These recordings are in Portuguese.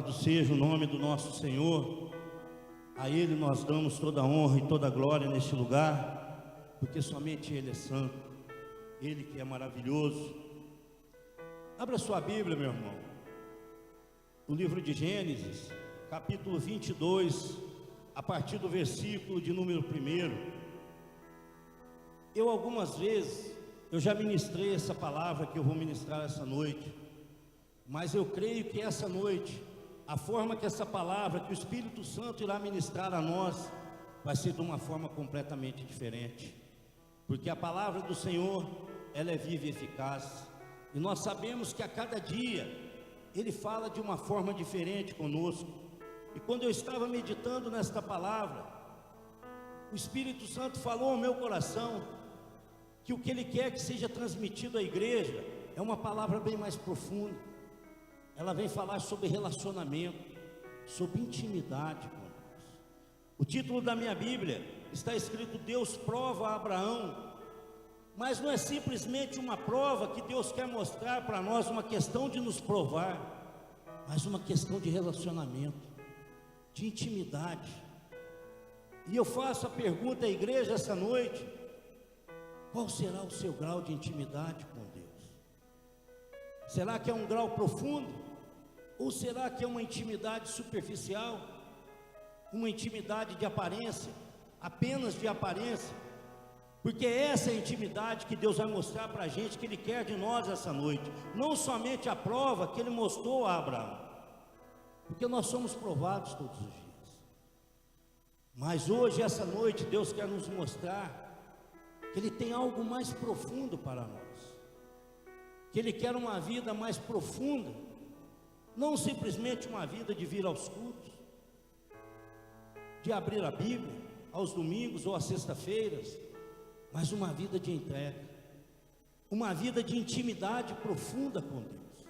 Louvado seja o nome do nosso Senhor. A Ele nós damos toda a honra e toda a glória neste lugar, porque somente Ele é santo, Ele que é maravilhoso. Abra sua Bíblia, meu irmão, no livro de Gênesis, capítulo 22, a partir do versículo de número 1. Algumas vezes, eu já ministrei essa palavra que eu vou ministrar essa noite, mas eu creio que essa noite, a forma que essa palavra, que o Espírito Santo irá ministrar a nós, vai ser de uma forma completamente diferente, porque a palavra do Senhor, ela é viva e eficaz, e nós sabemos que a cada dia, Ele fala de uma forma diferente conosco. E quando eu estava meditando nesta palavra, o Espírito Santo falou ao meu coração, que o que Ele quer que seja transmitido à igreja, é uma palavra bem mais profunda. Ela vem falar sobre relacionamento, sobre intimidade com Deus. O título da minha Bíblia está escrito: Deus prova a Abraão. Mas não é simplesmente uma prova que Deus quer mostrar para nós, uma questão de nos provar, mas uma questão de relacionamento, de intimidade. E eu faço a pergunta à igreja essa noite: qual será o seu grau de intimidade com Deus? Será que é um grau profundo? Ou será que é uma intimidade superficial? Uma intimidade de aparência, apenas de aparência? Porque essa é a intimidade que Deus vai mostrar para a gente, que Ele quer de nós essa noite. Não somente a prova que Ele mostrou a Abraão, porque nós somos provados todos os dias. Mas hoje, essa noite, Deus quer nos mostrar que Ele tem algo mais profundo para nós, que Ele quer uma vida mais profunda, não simplesmente uma vida de vir aos cultos, de abrir a Bíblia aos domingos ou às sextas-feiras, mas uma vida de entrega, uma vida de intimidade profunda com Deus,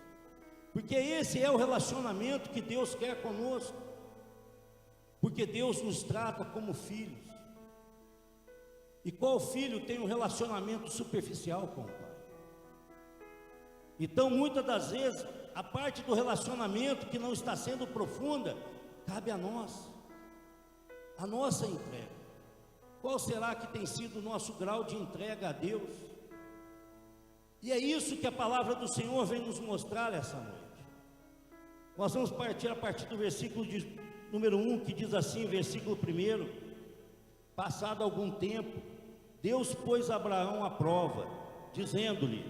porque esse é o relacionamento que Deus quer conosco, porque Deus nos trata como filhos. E qual filho tem um relacionamento superficial com o pai? Então, muitas das vezes, a parte do relacionamento que não está sendo profunda, cabe a nós, a nossa entrega. Qual será que tem sido o nosso grau de entrega a Deus? E é isso que a palavra do Senhor vem nos mostrar essa noite. Nós vamos partir a partir do versículo de número 1, que diz assim, versículo 1: Passado algum tempo, Deus pôs Abraão à prova, dizendo-lhe: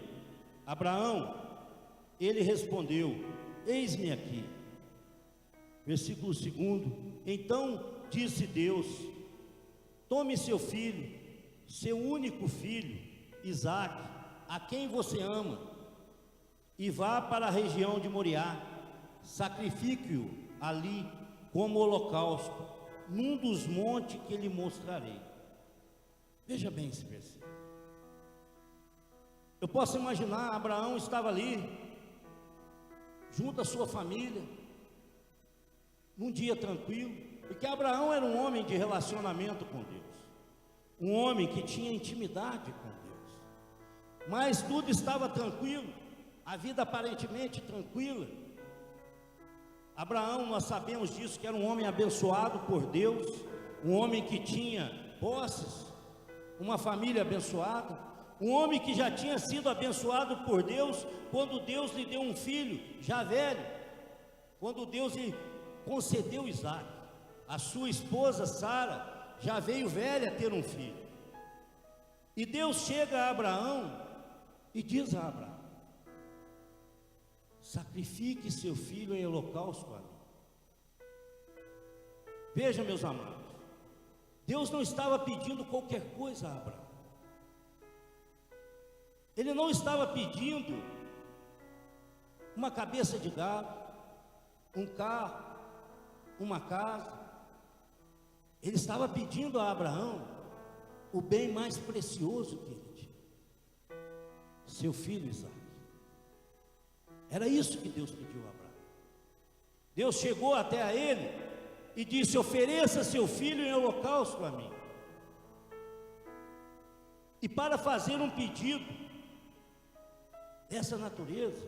Abraão. Ele respondeu: eis-me aqui. Versículo 2: Então disse Deus: tome seu filho, seu único filho, Isaque, a quem você ama, e vá para a região de Moriá, sacrifique-o ali como holocausto, num dos montes que lhe mostrarei. Veja bem esse versículo. Eu posso imaginar, Abraão estava ali, junto à sua família, num dia tranquilo, porque Abraão era um homem de relacionamento com Deus, um homem que tinha intimidade com Deus, mas tudo estava tranquilo, a vida aparentemente tranquila. Abraão, nós sabemos disso, que era um homem abençoado por Deus, um homem que tinha posses, uma família abençoada, um homem que já tinha sido abençoado por Deus, quando Deus lhe deu um filho, já velho, quando Deus lhe concedeu Isaque. A sua esposa Sara já veio velha a ter um filho, e Deus chega a Abraão e diz a Abraão: sacrifique seu filho em holocausto a mim. Veja, meus amados, Deus não estava pedindo qualquer coisa a Abraão. Ele não estava pedindo uma cabeça de gado, um carro, uma casa. Ele estava pedindo a Abraão o bem mais precioso que ele tinha, seu filho Isaque. Era isso que Deus pediu a Abraão. Deus chegou até a ele e disse: ofereça seu filho em holocausto a mim. E para fazer um pedido dessa natureza,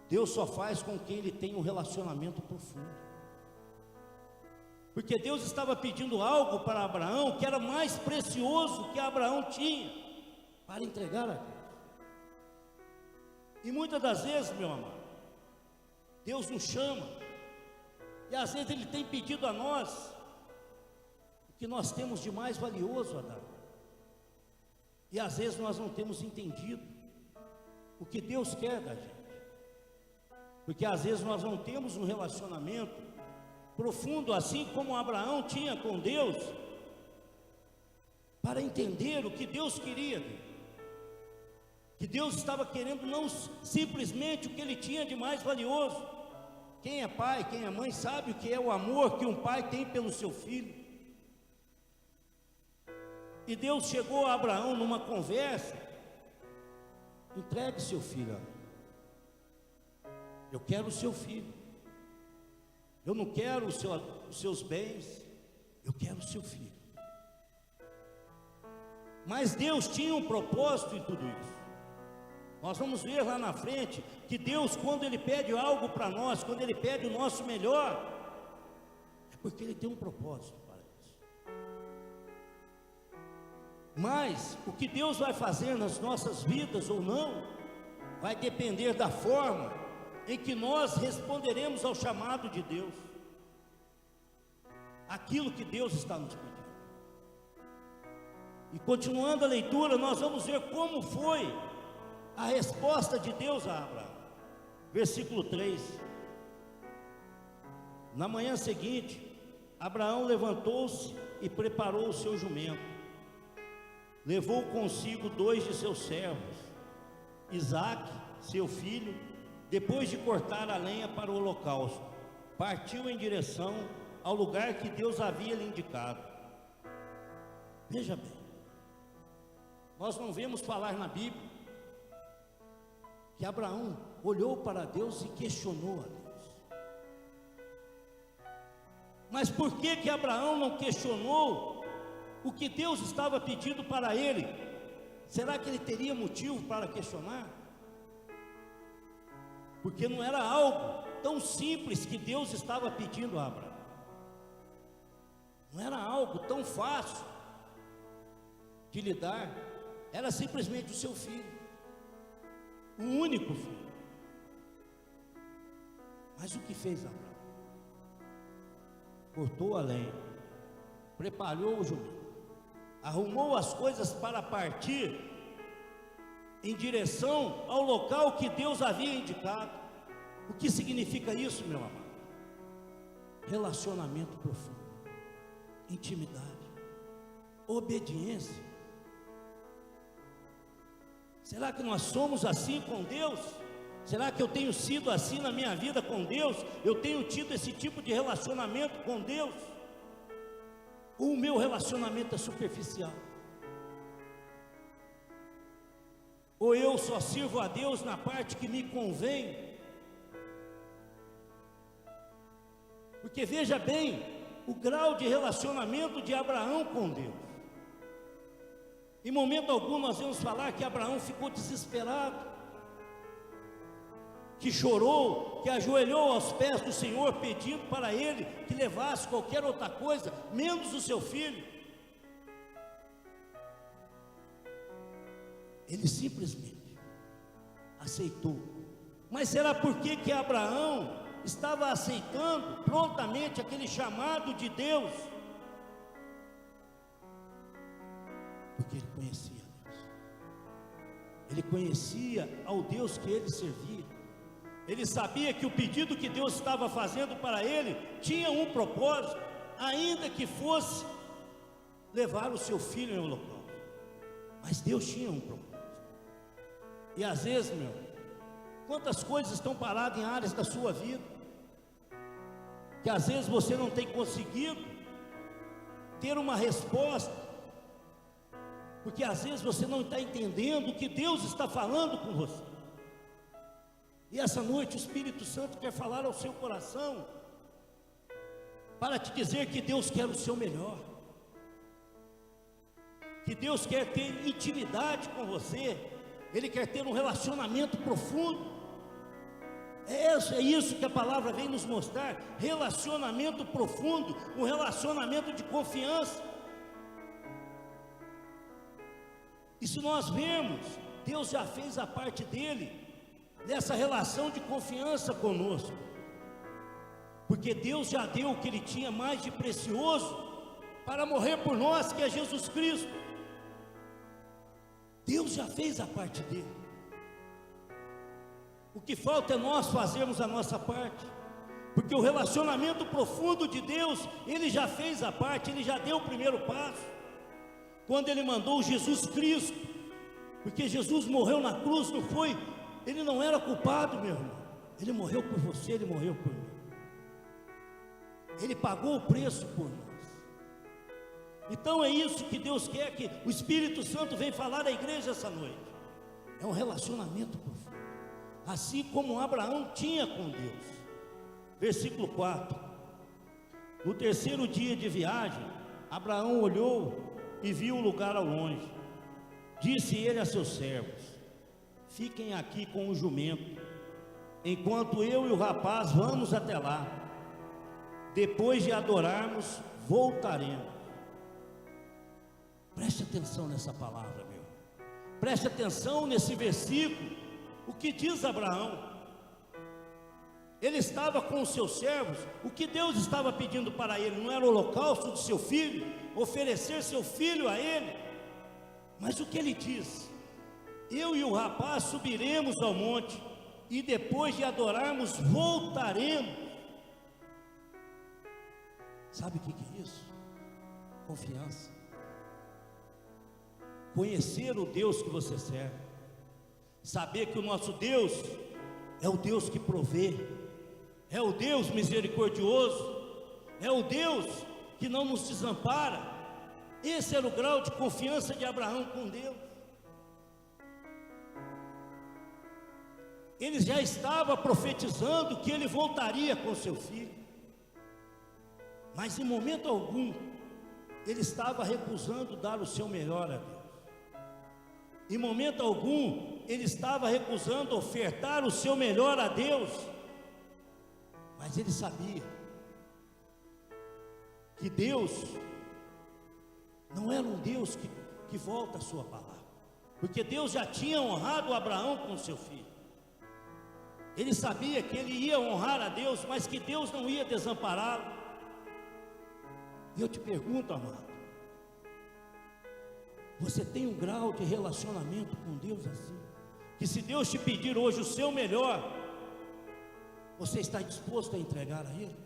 Deus só faz com quem ele tem um relacionamento profundo. Porque Deus estava pedindo algo para Abraão que era mais precioso que Abraão tinha para entregar a Deus. E muitas das vezes, meu amado, Deus nos chama, e às vezes Ele tem pedido a nós o que nós temos de mais valioso a dar. E às vezes nós não temos entendido o que Deus quer da gente. Porque às vezes nós não temos um relacionamento profundo, assim como Abraão tinha com Deus, para entender o que Deus queria dele. Que Deus estava querendo não simplesmente o que ele tinha de mais valioso. Quem é pai, quem é mãe, sabe o que é o amor que um pai tem pelo seu filho. E Deus chegou a Abraão numa conversa: entregue seu filho. Eu quero o seu filho. Eu não quero os seus bens, eu quero o seu filho. Mas Deus tinha um propósito em tudo isso. Nós vamos ver lá na frente que Deus, quando Ele pede algo para nós, quando Ele pede o nosso melhor, é porque Ele tem um propósito para isso. Mas o que Deus vai fazer nas nossas vidas ou não, vai depender da forma em que nós responderemos ao chamado de Deus, aquilo que Deus está nos pedindo. E continuando a leitura, nós vamos ver como foi a resposta de Deus a Abraão. Versículo 3: na manhã seguinte, Abraão levantou-se e preparou o seu jumento, levou consigo 2 de seus servos, Isaque, seu filho. Depois de cortar a lenha para o holocausto, partiu em direção ao lugar que Deus havia lhe indicado. Veja bem, nós não vemos falar na Bíblia que Abraão olhou para Deus e questionou a Deus. Mas por que Abraão não questionou o que Deus estava pedindo para ele? Será que ele teria motivo para questionar? Porque não era algo tão simples que Deus estava pedindo a Abraão. Não era algo tão fácil de lhe dar. Era simplesmente o seu filho, o único filho. Mas o que fez Abraão? Cortou a lenha, preparou o jumento, arrumou as coisas para partir em direção ao local que Deus havia indicado. O que significa isso, meu amado? Relacionamento profundo, intimidade, obediência. Será que nós somos assim com Deus? Será que eu tenho sido assim na minha vida com Deus? Eu tenho tido esse tipo de relacionamento com Deus? Ou o meu relacionamento é superficial? Ou eu só sirvo a Deus na parte que me convém? Porque veja bem o grau de relacionamento de Abraão com Deus. Em momento algum nós vamos falar que Abraão ficou desesperado, que chorou, que ajoelhou aos pés do Senhor, pedindo para Ele que levasse qualquer outra coisa, menos o seu filho. Ele simplesmente aceitou. Mas será porque que Abraão estava aceitando prontamente aquele chamado de Deus? Porque ele conhecia Deus. Ele conhecia ao Deus que ele servia. Ele sabia que o pedido que Deus estava fazendo para ele tinha um propósito, ainda que fosse levar o seu filho em holocausto. Mas Deus tinha um propósito. E às vezes, quantas coisas estão paradas em áreas da sua vida, que às vezes você não tem conseguido ter uma resposta, porque às vezes você não está entendendo o que Deus está falando com você. E essa noite o Espírito Santo quer falar ao seu coração, para te dizer que Deus quer o seu melhor, que Deus quer ter intimidade com você, Ele quer ter um relacionamento profundo. É isso que a palavra vem nos mostrar: relacionamento profundo, um relacionamento de confiança. E se nós vemos, Deus já fez a parte dele nessa relação de confiança conosco, porque Deus já deu o que Ele tinha mais de precioso para morrer por nós, que é Jesus Cristo. Deus já fez a parte dele. O que falta é nós fazermos a nossa parte, porque o relacionamento profundo de Deus, Ele já fez a parte, Ele já deu o primeiro passo, quando Ele mandou Jesus Cristo, porque Jesus morreu na cruz, não foi, Ele não era culpado, meu irmão, Ele morreu por você, Ele morreu por mim, Ele pagou o preço por nós. Então é isso que Deus quer, que o Espírito Santo vem falar à igreja essa noite, é um relacionamento profundo, assim como Abraão tinha com Deus. Versículo 4: no terceiro dia de viagem, Abraão olhou e viu o lugar ao longe. Disse ele a seus servos: fiquem aqui com o jumento, enquanto eu e o rapaz vamos até lá. Depois de adorarmos, voltaremos. Preste atenção nessa palavra, meu. Preste atenção nesse versículo. O que diz Abraão? Ele estava com os seus servos. O que Deus estava pedindo para ele não era o holocausto de seu filho, oferecer seu filho a ele, mas o que ele diz? Eu e o rapaz subiremos ao monte, e depois de adorarmos, voltaremos. Sabe o que é isso? Confiança. Conhecer o Deus que você serve, saber que o nosso Deus é o Deus que provê, é o Deus misericordioso, é o Deus que não nos desampara. Esse era o grau de confiança de Abraão com Deus. Ele já estava profetizando que ele voltaria com seu filho, mas em momento algum ele estava recusando dar o seu melhor a Deus. Em momento algum ele estava recusando ofertar o seu melhor a Deus, mas ele sabia que Deus não era um Deus que volta a sua palavra, porque Deus já tinha honrado Abraão com seu filho. Ele sabia que ele ia honrar a Deus, mas que Deus não ia desampará-lo. E eu te pergunto, amado, você tem um grau de relacionamento com Deus assim, que se Deus te pedir hoje o seu melhor, você está disposto a entregar a Ele?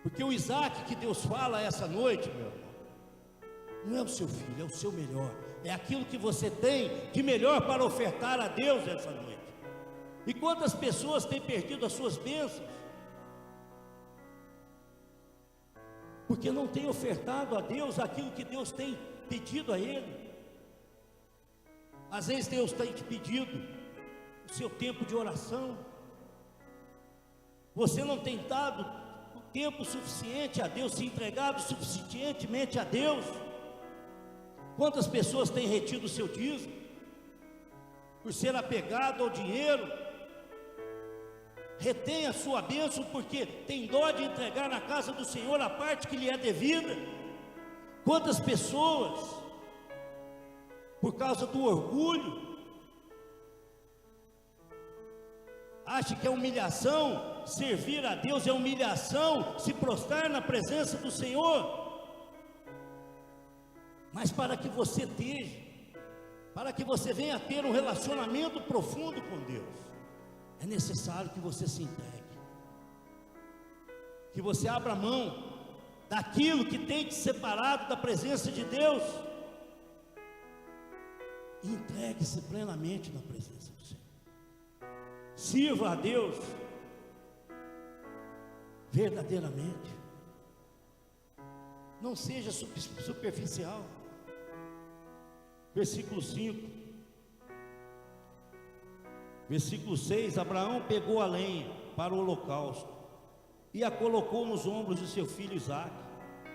Porque o Isaac que Deus fala essa noite, meu irmão, não é o seu filho, é o seu melhor, é aquilo que você tem de melhor para ofertar a Deus essa noite. E quantas pessoas têm perdido as suas bênçãos, porque não tem ofertado a Deus aquilo que Deus tem pedido a ele? Às vezes Deus tem te pedido o seu tempo de oração, você não tem dado o tempo suficiente a Deus, se entregado suficientemente a Deus. Quantas pessoas têm retido o seu dízimo, por ser apegado ao dinheiro? Retém a sua bênção porque tem dó de entregar na casa do Senhor a parte que lhe é devida. Quantas pessoas, por causa do orgulho, acham que é humilhação servir a Deus, é humilhação se prostrar na presença do Senhor. Mas para que você esteja, para que você venha a ter um relacionamento profundo com Deus, é necessário que você se entregue, que você abra mão daquilo que tem te separado da presença de Deus, e entregue-se plenamente na presença do Senhor. Sirva a Deus verdadeiramente, não seja superficial. Versículo 5. Versículo 6: Abraão pegou a lenha para o holocausto e a colocou nos ombros de seu filho Isaque,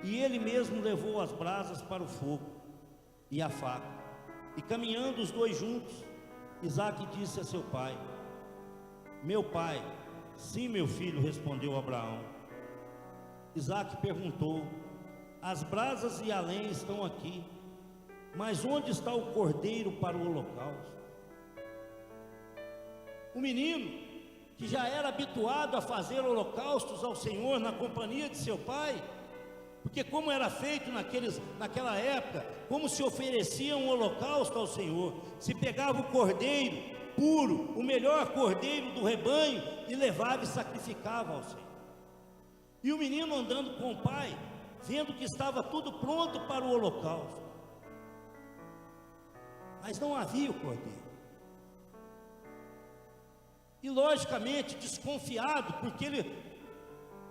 e ele mesmo levou as brasas para o fogo e a faca. E caminhando os dois juntos, Isaque disse a seu pai: Meu pai. Sim, meu filho, respondeu Abraão. Isaque perguntou: as brasas e a lenha estão aqui, mas onde está o cordeiro para o holocausto? O menino, que já era habituado a fazer holocaustos ao Senhor na companhia de seu pai, porque como era feito naquela época, como se oferecia um holocausto ao Senhor, se pegava o cordeiro puro, o melhor cordeiro do rebanho, e levava e sacrificava ao Senhor. E o menino andando com o pai, vendo que estava tudo pronto para o holocausto, mas não havia o cordeiro. E logicamente desconfiado, porque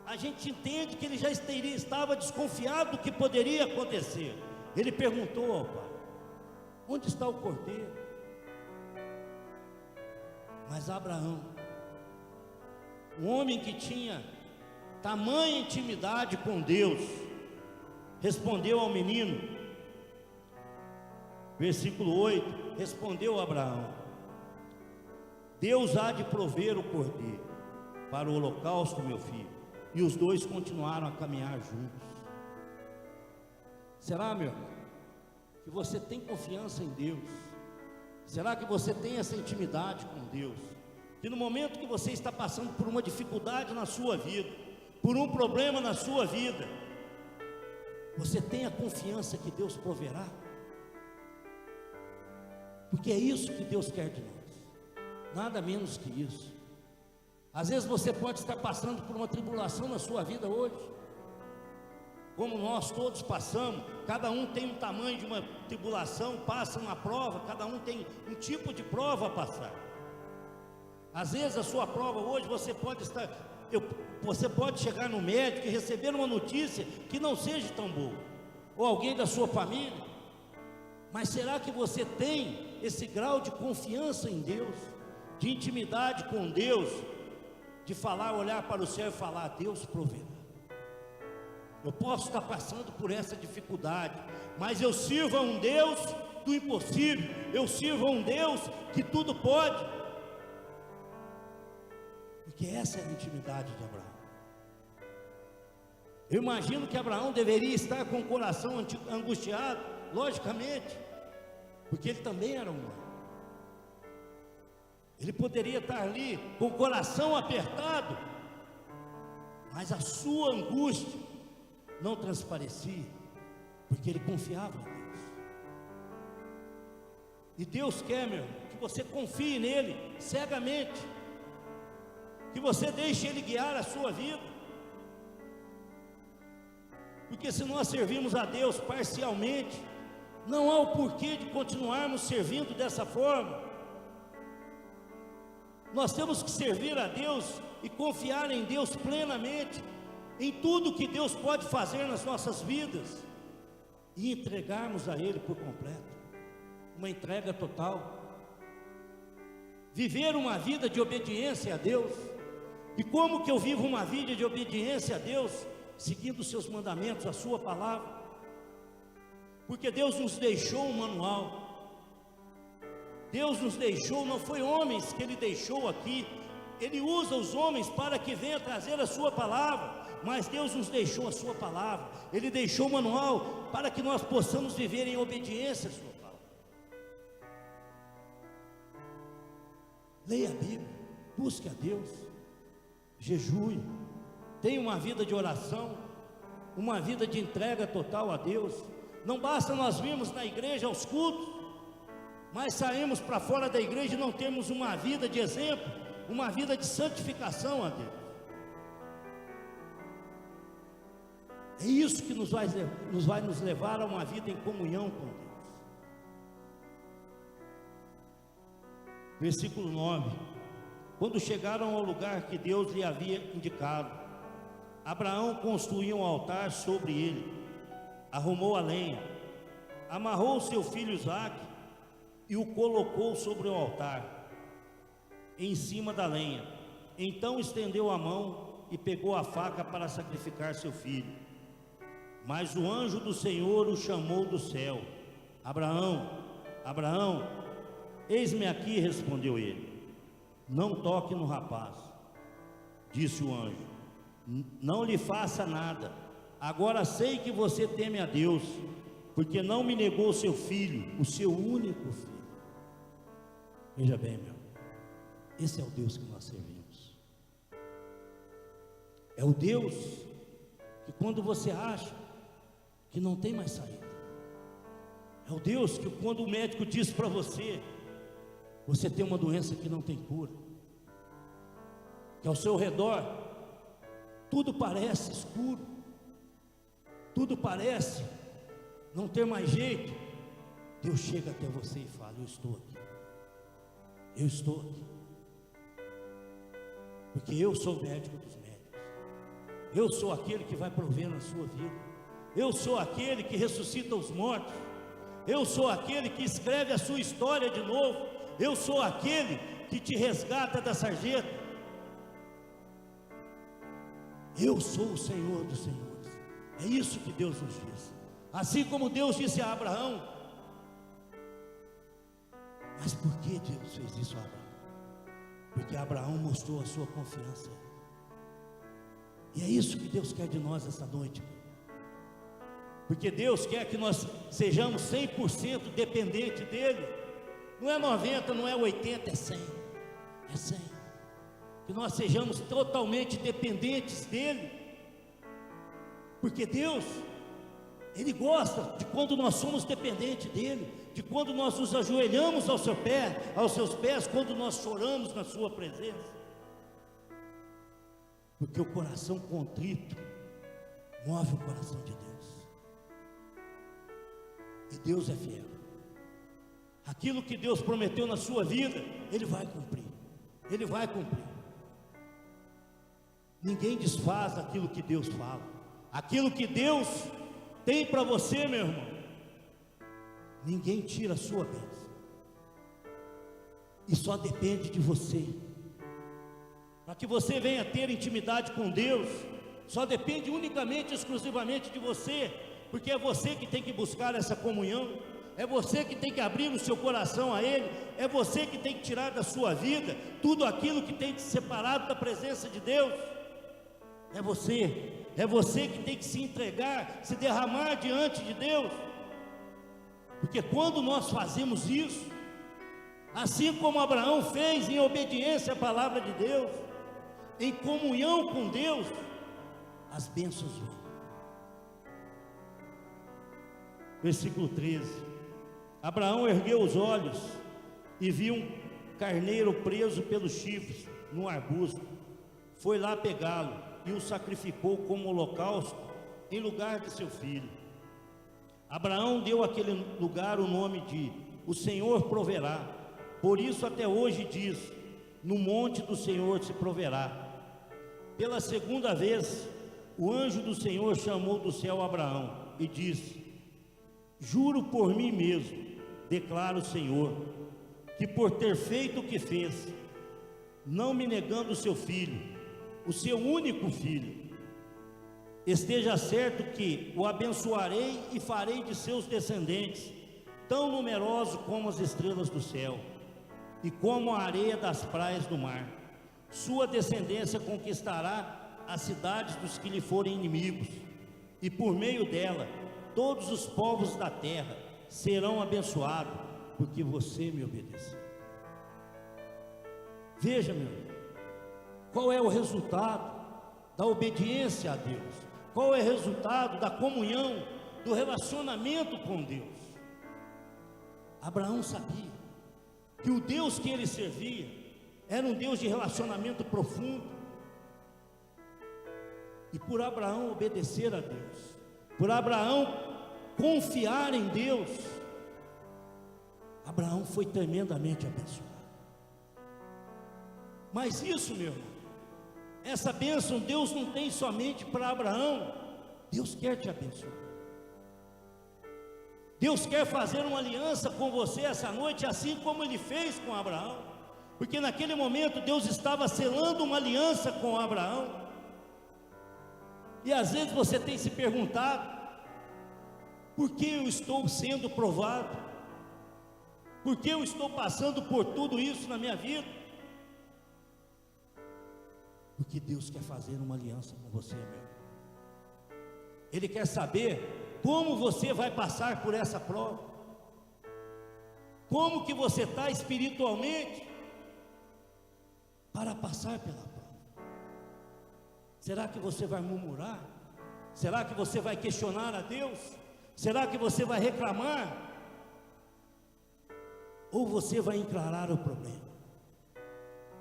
a gente entende que ele já estava desconfiado do que poderia acontecer. Ele perguntou ao pai: onde está o cordeiro? Mas Abraão, um homem que tinha tamanha intimidade com Deus, respondeu ao menino, versículo 8, respondeu Abraão: Deus há de prover o cordeiro para o holocausto, meu filho. E os dois continuaram a caminhar juntos. Será, meu irmão, que você tem confiança em Deus? Será que você tem essa intimidade com Deus? Que no momento que você está passando por uma dificuldade na sua vida, por um problema na sua vida, você tem a confiança que Deus proverá? Porque é isso que Deus quer de nós, nada menos que isso. Às vezes você pode estar passando por uma tribulação na sua vida hoje, como nós todos passamos. Cada um tem um tamanho de uma tribulação, passa uma prova, cada um tem um tipo de prova a passar. Às vezes a sua prova hoje, você pode chegar no médico e receber uma notícia que não seja tão boa, ou alguém da sua família. Mas será que você tem esse grau de confiança em Deus, de intimidade com Deus, de falar, olhar para o céu e falar: Deus proverá? Eu posso estar passando por essa dificuldade, mas eu sirvo a um Deus do impossível, eu sirvo a um Deus que tudo pode. Porque essa é a intimidade de Abraão. Eu imagino que Abraão deveria estar com o coração angustiado, logicamente, porque ele também era humano. Ele poderia estar ali com o coração apertado, mas a sua angústia não transparecia, porque ele confiava em Deus. E Deus quer, meu irmão, que você confie nele cegamente, que você deixe ele guiar a sua vida. Porque se nós servimos a Deus parcialmente, não há o porquê de continuarmos servindo dessa forma. Nós temos que servir a Deus e confiar em Deus plenamente, em tudo que Deus pode fazer nas nossas vidas, e entregarmos a Ele por completo, uma entrega total. Viver uma vida de obediência a Deus. E como que eu vivo uma vida de obediência a Deus? Seguindo os seus mandamentos, a sua palavra. Porque Deus nos deixou um manual. Deus nos deixou, não foi homens que Ele deixou aqui. Ele usa os homens para que venha trazer a sua palavra, mas Deus nos deixou a sua palavra. Ele deixou o manual para que nós possamos viver em obediência à sua palavra. Leia a Bíblia, busque a Deus, jejue, tenha uma vida de oração, uma vida de entrega total a Deus. Não basta nós virmos na igreja aos cultos, mas saímos para fora da igreja e não temos uma vida de exemplo, uma vida de santificação a Deus. É isso que nos vai nos levar a uma vida em comunhão com Deus. Versículo 9: quando chegaram ao lugar que Deus lhe havia indicado, Abraão construiu um altar sobre ele, arrumou a lenha, amarrou seu filho Isaque e o colocou sobre o altar, em cima da lenha. Então estendeu a mão e pegou a faca para sacrificar seu filho. Mas o anjo do Senhor o chamou do céu: Abraão, Abraão. Eis-me aqui, respondeu ele. não toque no rapaz, disse o anjo, não lhe faça nada. Agora sei que você teme a Deus, porque não me negou o seu filho, o seu único filho. Veja bem, meu, esse é o Deus que nós servimos. É o Deus que quando você acha que não tem mais saída, é o Deus que quando o médico diz para você, você tem uma doença que não tem cura, que ao seu redor tudo parece escuro, tudo parece não ter mais jeito, Deus chega até você e fala: eu estou aqui, eu estou aqui, porque eu sou o médico dos médicos, eu sou aquele que vai prover na sua vida, eu sou aquele que ressuscita os mortos, eu sou aquele que escreve a sua história de novo, eu sou aquele que te resgata da sarjeta, eu sou o Senhor dos senhores. É isso que Deus nos diz. Assim como Deus disse a Abraão. Mas por que Deus fez isso a Abraão? Porque Abraão mostrou a sua confiança. E é isso que Deus quer de nós essa noite. Porque Deus quer que nós sejamos 100% dependentes dEle. Não é 90, não é 80, é 100. É 100. Que nós sejamos totalmente dependentes dEle. Porque Deus, Ele gosta de quando nós somos dependentes dEle, de quando nós nos ajoelhamos aos seus pés, quando nós choramos na sua presença. Porque o coração contrito move o coração de Deus. E Deus é fiel. Aquilo que Deus prometeu na sua vida, Ele vai cumprir. Ele vai cumprir. Ninguém desfaz aquilo que Deus fala. Aquilo que Deus tem para você, meu irmão, ninguém tira a sua bênção. E só depende de você. Para que você venha ter intimidade com Deus, só depende unicamente, exclusivamente de você. Porque é você que tem que buscar essa comunhão, é você que tem que abrir o seu coração a Ele, é você que tem que tirar da sua vida tudo aquilo que tem te separado da presença de Deus. É você que tem que se entregar, se derramar diante de Deus. Porque quando nós fazemos isso, assim como Abraão fez em obediência à palavra de Deus, em comunhão com Deus, as bênçãos vêm. Versículo 13: Abraão ergueu os olhos e viu um carneiro preso pelos chifres num arbusto. Foi lá pegá-lo e o sacrificou como holocausto em lugar de seu filho. Abraão deu àquele lugar o nome de O Senhor Proverá. Por isso até hoje diz: no monte do Senhor se proverá. Pela segunda vez o anjo do Senhor chamou do céu Abraão e disse: juro por mim mesmo, declara o Senhor, que por ter feito o que fez, não me negando o seu filho, o seu único filho, esteja certo que o abençoarei e farei de seus descendentes tão numerosos como as estrelas do céu e como a areia das praias do mar. Sua descendência conquistará as cidades dos que lhe forem inimigos, e por meio dela todos os povos da terra serão abençoados, porque você me obedeceu. Veja, meu irmão, qual é o resultado da obediência a Deus? Qual é o resultado da comunhão, do relacionamento com Deus? Abraão sabia que o Deus que ele servia era um Deus de relacionamento profundo. E por Abraão obedecer a Deus, por Abraão confiar em Deus, Abraão foi tremendamente abençoado. Mas isso, meu irmão, essa bênção Deus não tem somente para Abraão. Deus quer te abençoar. Deus quer fazer uma aliança com você essa noite, assim como Ele fez com Abraão. Porque naquele momento Deus estava selando uma aliança com Abraão. E às vezes você tem se perguntado: por que eu estou sendo provado? Por que eu estou passando por tudo isso na minha vida? Porque Deus quer fazer uma aliança com você, meu irmão. Ele quer saber como você vai passar por essa prova. Como que você está espiritualmente para passar pela prova. Será que você vai murmurar? Será que você vai questionar a Deus? Será que você vai reclamar? Ou você vai encarar o problema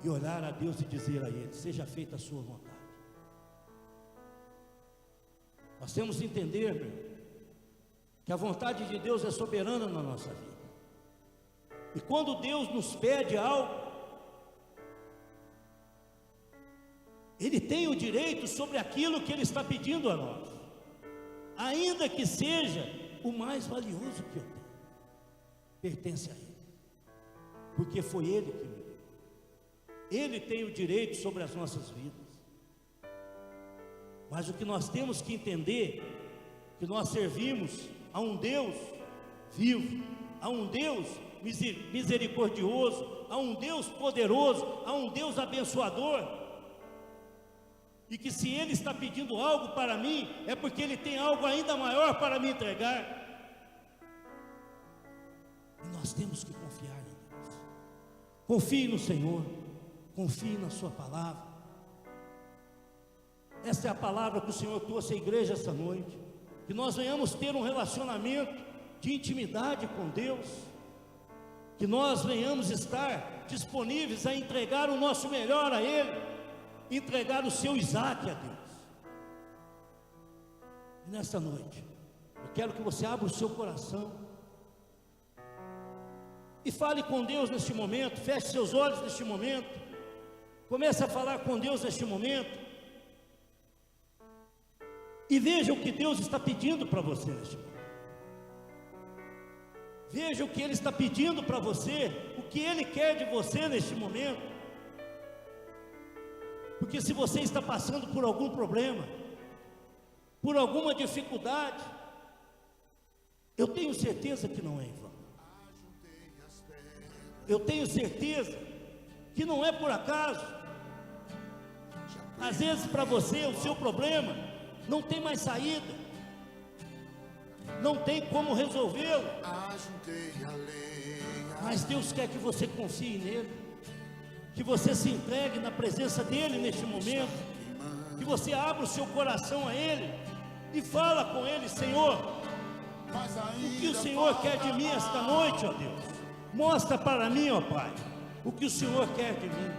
e olhar a Deus e dizer a Ele: seja feita a sua vontade. Nós temos que entender, meu, que a vontade de Deus é soberana na nossa vida. E quando Deus nos pede algo, Ele tem o direito sobre aquilo que Ele está pedindo a nós, ainda que seja o mais valioso que eu tenho, pertence a Ele, porque foi Ele que me deu. Ele tem o direito sobre as nossas vidas. Mas o que nós temos que entender, que nós servimos a um Deus vivo, a um Deus misericordioso, a um Deus poderoso, a um Deus abençoador, e que se Ele está pedindo algo para mim, é porque Ele tem algo ainda maior para me entregar. E nós temos que confiar em Deus. Confie no Senhor, confie na sua palavra. Essa é a palavra que o Senhor trouxe à igreja essa noite, que nós venhamos ter um relacionamento de intimidade com Deus, que nós venhamos estar disponíveis a entregar o nosso melhor a Ele, entregar o seu Isaac a Deus. E nessa noite, eu quero que você abra o seu coração e fale com Deus neste momento. Feche seus olhos neste momento, comece a falar com Deus neste momento, e veja o que Deus está pedindo para você neste momento. Veja o que Ele está pedindo para você, o que Ele quer de você neste momento. Porque se você está passando por algum problema, por alguma dificuldade, eu tenho certeza que não é em vão. Eu tenho certeza que não é por acaso. Às vezes para você o seu problema não tem mais saída, não tem como resolvê-lo, mas Deus quer que você confie nele, que você se entregue na presença dele neste momento, que você abra o seu coração a Ele e fala com Ele: Senhor, o que o Senhor quer de mim esta noite, ó Deus? Mostra para mim, ó Pai, o que o Senhor quer de mim.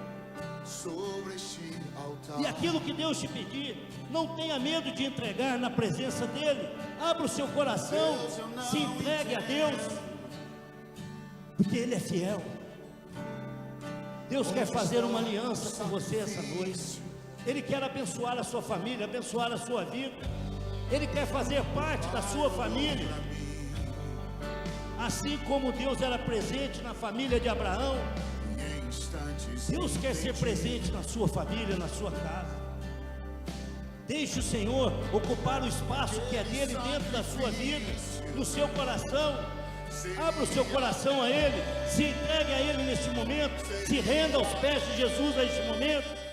E aquilo que Deus te pedir, não tenha medo de entregar na presença dEle. Abra o seu coração, se entregue a Deus, porque Ele é fiel. Deus quer fazer uma aliança com você essa noite. Ele quer abençoar a sua família, abençoar a sua vida. Ele quer fazer parte da sua família. Assim como Deus era presente na família de Abraão, Deus quer ser presente na sua família, na sua casa. Deixe o Senhor ocupar o espaço que é dele dentro da sua vida, no seu coração. Abra o seu coração a Ele, se entregue a Ele neste momento, se renda aos pés de Jesus neste momento.